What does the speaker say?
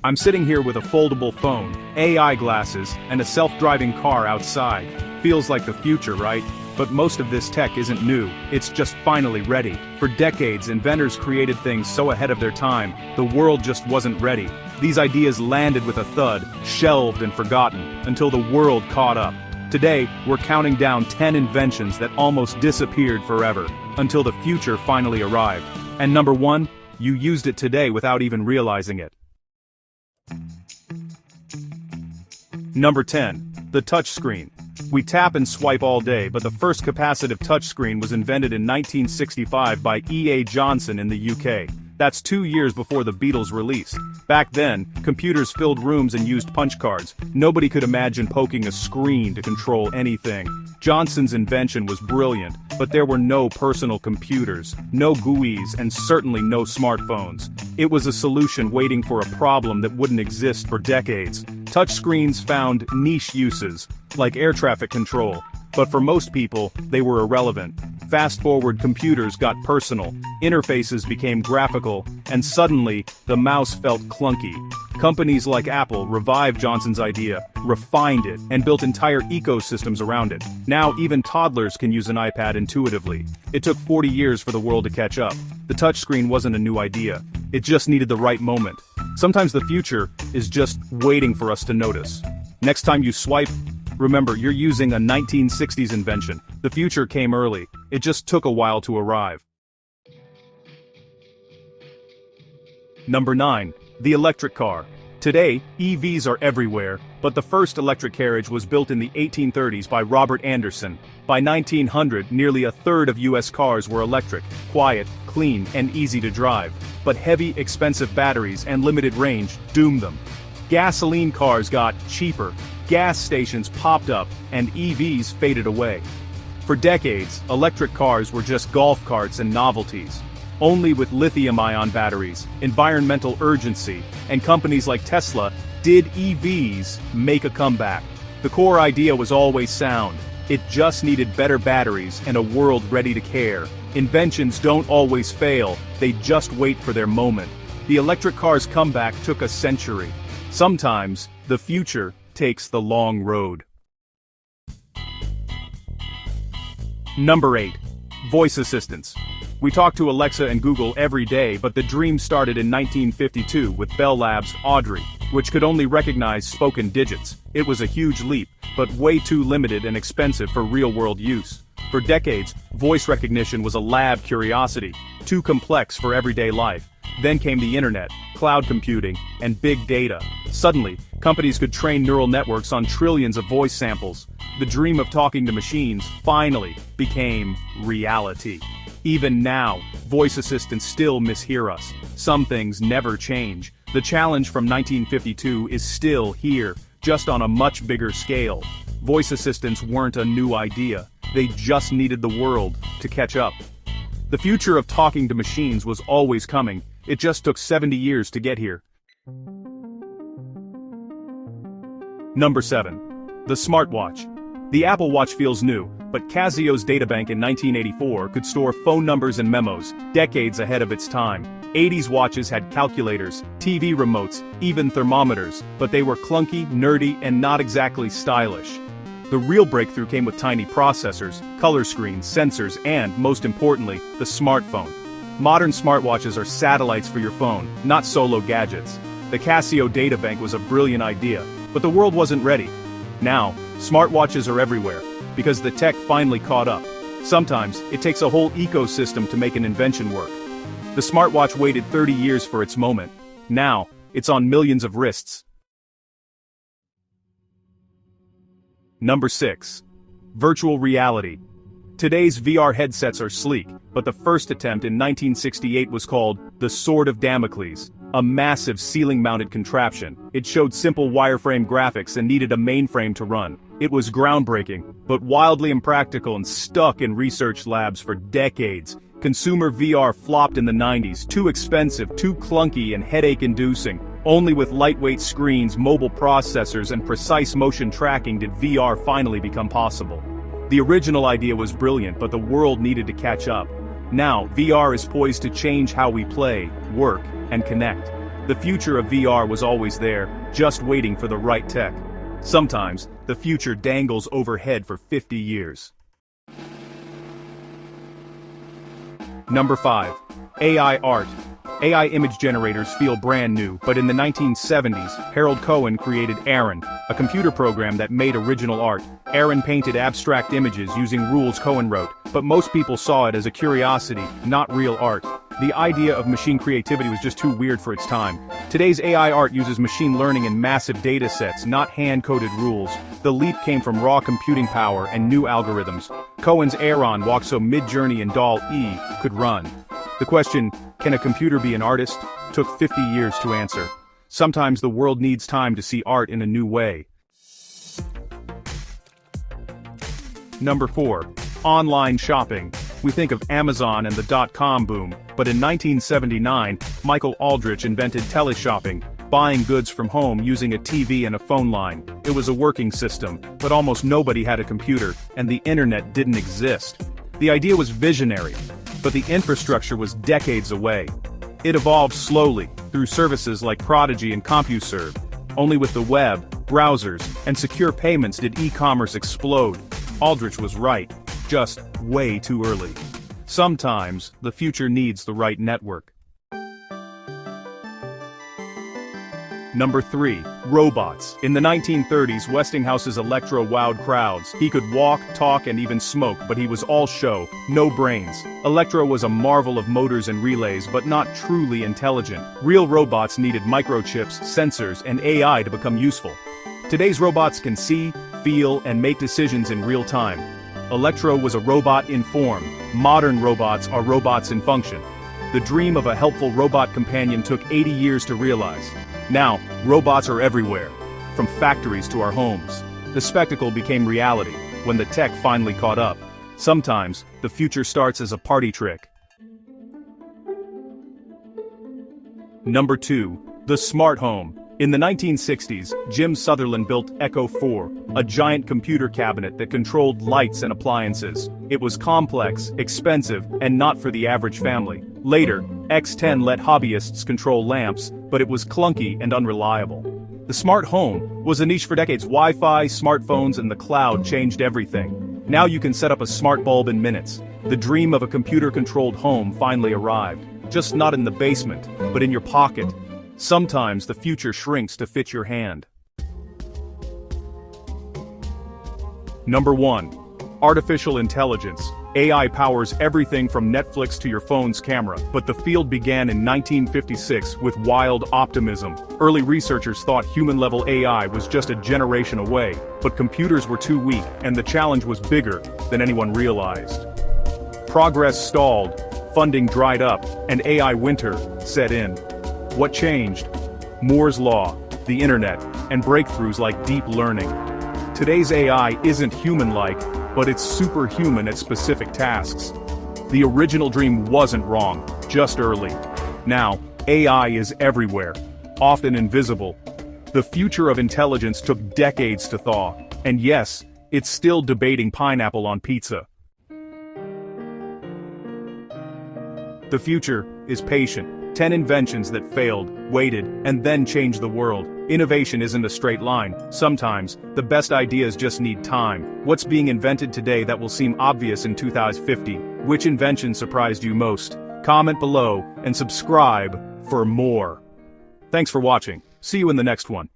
I'm sitting here with a foldable phone, AI glasses, and a self-driving car outside. Feels like the future, right? But most of this tech isn't new, it's just finally ready. For decades, inventors created things so ahead of their time, the world just wasn't ready. These ideas landed with a thud, shelved and forgotten, until the world caught up. Today, we're counting down 10 inventions that almost disappeared forever, until the future finally arrived. And number 1, you used it today without even realizing it. Number 10. The touchscreen. We tap and swipe all day, but the first capacitive touchscreen was invented in 1965 by E.A. Johnson in the UK. That's 2 years before the Beatles' release. Back then, computers filled rooms and used punch cards. Nobody could imagine poking a screen to control anything. Johnson's invention was brilliant, but there were no personal computers, no GUIs, and certainly no smartphones. It was a solution waiting for a problem that wouldn't exist for decades. Touchscreens found niche uses, like air traffic control, but for most people, they were irrelevant. Fast forward, computers got personal, interfaces became graphical, and suddenly, the mouse felt clunky. Companies like Apple revived Johnson's idea, refined it, and built entire ecosystems around it. Now even toddlers can use an iPad intuitively. It took 40 years for the world to catch up. The touchscreen wasn't a new idea. It just needed the right moment. Sometimes the future is just waiting for us to notice. Next time you swipe, remember you're using a 1960s invention. The future came early. It just took a while to arrive. Number 9. The electric car. Today, EVs are everywhere, but the first electric carriage was built in the 1830s by Robert Anderson. By 1900, nearly a third of US cars were electric, quiet, clean, and easy to drive. But heavy, expensive batteries and limited range doomed them. Gasoline cars got cheaper, gas stations popped up, and EVs faded away. For decades, electric cars were just golf carts and novelties. Only with lithium-ion batteries, environmental urgency, and companies like Tesla did EVs make a comeback. The core idea was always sound. It just needed better batteries and a world ready to care. Inventions don't always fail, they just wait for their moment. The electric car's comeback took a century. Sometimes, the future takes the long road. Number 8. Voice assistants. We talk to Alexa and Google every day, but the dream started in 1952 with Bell Labs' Audrey, which could only recognize spoken digits. It was a huge leap, but way too limited and expensive for real-world use. For decades, voice recognition was a lab curiosity, too complex for everyday life. Then came the internet, cloud computing, and big data. Suddenly, companies could train neural networks on trillions of voice samples. The dream of talking to machines finally became reality. Even now, voice assistants still mishear us. Some things never change. The challenge from 1952 is still here, just on a much bigger scale. Voice assistants weren't a new idea. They just needed the world to catch up. The future of talking to machines was always coming. It just took 70 years to get here. Number 7. The smartwatch. The Apple Watch feels new, but Casio's databank in 1984 could store phone numbers and memos, decades ahead of its time. 80s watches had calculators, TV remotes, even thermometers, but they were clunky, nerdy, and not exactly stylish. The real breakthrough came with tiny processors, color screens, sensors, and, most importantly, the smartphone. Modern smartwatches are satellites for your phone, not solo gadgets. The Casio databank was a brilliant idea, but the world wasn't ready. Now, smartwatches are everywhere, because the tech finally caught up. Sometimes, it takes a whole ecosystem to make an invention work. The smartwatch waited 30 years for its moment. Now, it's on millions of wrists. Number 6. Virtual reality. Today's VR headsets are sleek, but the first attempt in 1968 was called the Sword of Damocles, a massive ceiling-mounted contraption. It showed simple wireframe graphics and needed a mainframe to run. It was groundbreaking, but wildly impractical and stuck in research labs for decades. Consumer VR flopped in the 90s, too expensive, too clunky, and headache-inducing. Only with lightweight screens, mobile processors, and precise motion tracking did VR finally become possible. The original idea was brilliant, but the world needed to catch up. Now, VR is poised to change how we play, work, and connect. The future of VR was always there, just waiting for the right tech. Sometimes, the future dangles overhead for 50 years. Number 5. AI art. AI image generators feel brand new, but in the 1970s, Harold Cohen created Aaron, a computer program that made original art. Aaron painted abstract images using rules Cohen wrote, but most people saw it as a curiosity, not real art. The idea of machine creativity was just too weird for its time. Today's AI art uses machine learning and massive data sets, not hand-coded rules. The leap came from raw computing power and new algorithms. Cohen's Aaron walked so Midjourney and DALL-E could run. The question, can a computer be an artist, took 50 years to answer. Sometimes the world needs time to see art in a new way. Number 4. Online shopping. We think of Amazon and the dot-com boom, but in 1979, Michael Aldrich invented teleshopping, buying goods from home using a TV and a phone line. It was a working system, but almost nobody had a computer, and the internet didn't exist. The idea was visionary, but the infrastructure was decades away. It evolved slowly, through services like Prodigy and CompuServe. Only with the web, browsers, and secure payments did e-commerce explode. Aldrich was right, just way too early. Sometimes, the future needs the right network. Number 3. Robots. In the 1930s, Westinghouse's Electro wowed crowds. He could walk, talk, and even smoke, but he was all show, no brains. Electro was a marvel of motors and relays, but not truly intelligent. Real robots needed microchips, sensors, and AI to become useful. Today's robots can see, feel, and make decisions in real time. Electro was a robot in form. Modern robots are robots in function. The dream of a helpful robot companion took 80 years to realize. Now, robots are everywhere, from factories to our homes. The spectacle became reality when the tech finally caught up. Sometimes, the future starts as a party trick. Number 2. The smart home. In the 1960s, Jim Sutherland built Echo 4, a giant computer cabinet that controlled lights and appliances. It was complex, expensive, and not for the average family. Later, X10 let hobbyists control lamps, but it was clunky and unreliable. The smart home was a niche for decades. Wi-Fi, smartphones, and the cloud changed everything. Now you can set up a smart bulb in minutes. The dream of a computer-controlled home finally arrived. Just not in the basement, but in your pocket. Sometimes the future shrinks to fit your hand. Number 1. Artificial intelligence. AI powers everything from Netflix to your phone's camera, but the field began in 1956 with wild optimism. Early researchers thought human-level AI was just a generation away, but computers were too weak, and the challenge was bigger than anyone realized. Progress stalled, funding dried up, and AI winter set in. What changed? Moore's Law, the internet, and breakthroughs like deep learning. Today's AI isn't human-like, but it's superhuman at specific tasks. The original dream wasn't wrong, just early. Now, AI is everywhere, often invisible. The future of intelligence took decades to thaw, and yes, it's still debating pineapple on pizza. The future is patient. 10 inventions that failed, waited, and then changed the world. Innovation isn't a straight line. Sometimes, the best ideas just need time. What's being invented today that will seem obvious in 2050? Which invention surprised you most? Comment below, and subscribe for more. Thanks for watching. See you in the next one.